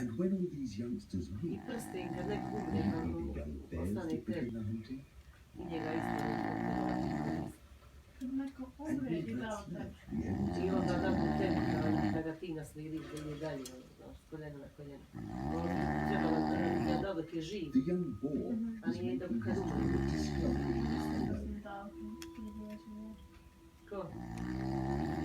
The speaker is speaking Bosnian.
And when all these youngsters I meet, prste im kad neko umre, there pa may be young bears ostane that tebi begin the hunting, i njega isto potpuno. Kad neko and umre with i da that otač. left, the end I is onda nakon tebi the da ga ti naslijediš, da ide dalje, znaš, s koljena na koljena. Trebalo da dok je živ, The young boar a is nije dok making kad his umre. toilet discovery in Da the sam dao, kad je bila živa. Ko?